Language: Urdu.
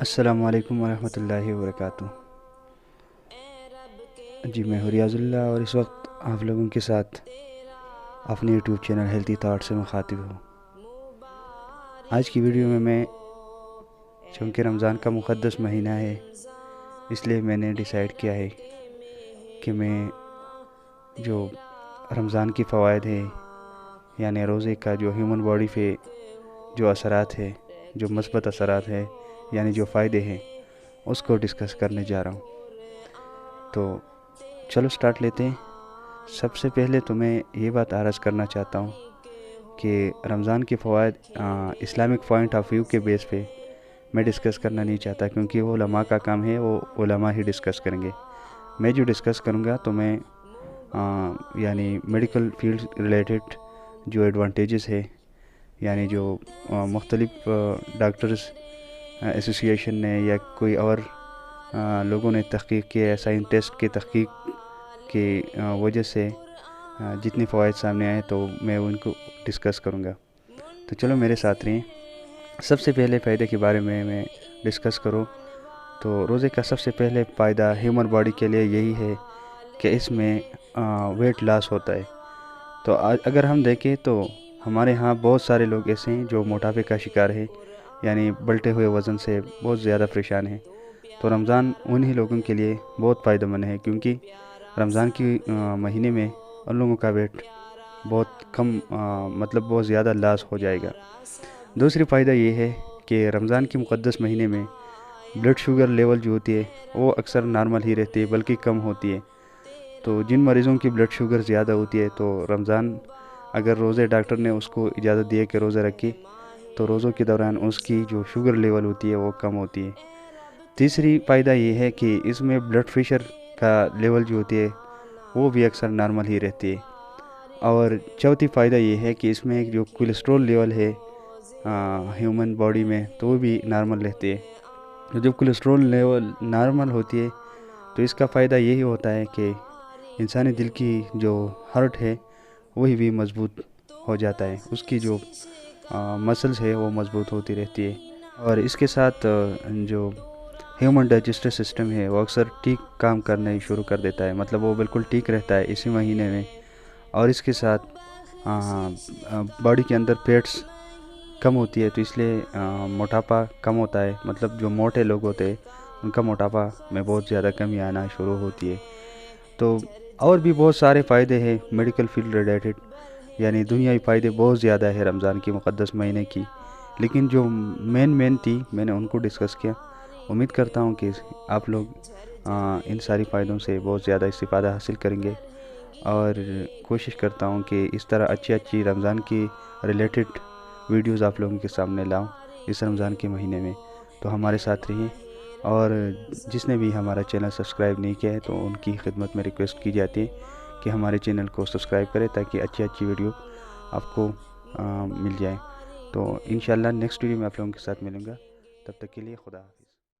السلام علیکم ورحمۃ اللہ وبرکاتہ۔ جی میں ریاض اللہ، اور اس وقت آپ لوگوں کے ساتھ اپنے یوٹیوب چینل ہیلتھی تھاٹ سے مخاطب ہوں۔ آج کی ویڈیو میں چونکہ رمضان کا مقدس مہینہ ہے، اس لیے میں نے ڈیسائیڈ کیا ہے کہ میں جو رمضان کی فوائد ہے، یعنی روزے کا جو ہیومن باڈی پہ جو اثرات ہے، جو مثبت اثرات ہے، یعنی جو فائدے ہیں، اس کو ڈسکس کرنے جا رہا ہوں۔ تو چلو سٹارٹ لیتے ہیں۔ سب سے پہلے تو میں یہ بات عرض کرنا چاہتا ہوں کہ رمضان کے فوائد اسلامک پوائنٹ آف ویو کے بیس پہ میں ڈسکس کرنا نہیں چاہتا، کیونکہ وہ علماء کا کام ہے، وہ علماء ہی ڈسکس کریں گے۔ میں جو ڈسکس کروں گا تو میں یعنی میڈیکل فیلڈ ریلیٹڈ جو ایڈوانٹیجز ہے، یعنی جو مختلف ڈاکٹرز ایسوسیشن نے یا کوئی اور لوگوں نے تحقیق کیا ہے، سائنٹسٹ کی تحقیق کی وجہ سے جتنے فوائد سامنے آئے تو میں ان کو ڈسکس کروں گا۔ تو چلو میرے ساتھ رہیں۔ سب سے پہلے فائدے کے بارے میں ڈسکس کروں تو روزے کا سب سے پہلے فائدہ ہیومن باڈی کے لیے یہی ہے کہ اس میں ویٹ لاس ہوتا ہے۔ تو اگر ہم دیکھیں تو ہمارے ہاں بہت سارے لوگ ایسے ہیں جو موٹاپے کا شکار ہے، یعنی بلٹے ہوئے وزن سے بہت زیادہ پریشان ہیں۔ تو رمضان انہی لوگوں کے لیے بہت فائدہ مند ہے، کیونکہ رمضان کی مہینے میں ان لوگوں کا ویٹ بہت کم مطلب بہت زیادہ لاس ہو جائے گا۔ دوسری فائدہ یہ ہے کہ رمضان کے مقدس مہینے میں بلڈ شوگر لیول جو ہوتی ہے وہ اکثر نارمل ہی رہتی ہے، بلکہ کم ہوتی ہے۔ تو جن مریضوں کی بلڈ شوگر زیادہ ہوتی ہے تو رمضان اگر روزے ڈاکٹر نے اس کو اجازت دی ہے کہ روزہ رکھے، تو روزوں کے دوران اس کی جو شوگر لیول ہوتی ہے وہ کم ہوتی ہے۔ تیسری فائدہ یہ ہے کہ اس میں بلڈ پریشر کا لیول جو ہوتی ہے وہ بھی اکثر نارمل ہی رہتی ہے۔ اور چوتھی فائدہ یہ ہے کہ اس میں جو کولیسٹرول لیول ہے ہیومن باڈی میں تو وہ بھی نارمل رہتی ہے۔ تو جب کولیسٹرول لیول نارمل ہوتی ہے تو اس کا فائدہ یہی ہوتا ہے کہ انسانی دل کی جو ہارٹ ہے وہی بھی مضبوط ہو جاتا ہے، اس کی جو مسلز ہے وہ مضبوط ہوتی رہتی ہے۔ اور اس کے ساتھ جو ہیومن ڈائجسٹو سسٹم ہے وہ اکثر ٹھیک کام کرنا شروع کر دیتا ہے، مطلب وہ بالکل ٹھیک رہتا ہے اسی مہینے میں۔ اور اس کے ساتھ باڈی کے اندر فیٹس کم ہوتی ہے، تو اس لیے موٹاپا کم ہوتا ہے، مطلب جو موٹے لوگ ہوتے ہیں ان کا موٹاپا میں بہت زیادہ کمی آنا شروع ہوتی ہے۔ تو اور بھی بہت سارے فائدے ہیں میڈیکل فیلڈ ریلیٹڈ، یعنی دنیاوی فائدے بہت زیادہ ہے رمضان کے مقدس مہینے کی، لیکن جو مین تھی میں نے ان کو ڈسکس کیا۔ امید کرتا ہوں کہ آپ لوگ ان ساری فائدوں سے بہت زیادہ استفادہ حاصل کریں گے، اور کوشش کرتا ہوں کہ اس طرح اچھی رمضان کی ریلیٹڈ ویڈیوز آپ لوگوں کے سامنے لاؤں اس رمضان کے مہینے میں۔ تو ہمارے ساتھ رہیں، اور جس نے بھی ہمارا چینل سبسکرائب نہیں کیا ہے تو ان کی خدمت میں ریکویسٹ کی جاتی ہے کہ ہمارے چینل کو سبسکرائب کریں تاکہ اچھی ویڈیو آپ کو مل جائے۔ تو انشاءاللہ نیکسٹ ویڈیو میں آپ لوگوں کے ساتھ ملوں گا، تب تک کے لیے خدا حافظ۔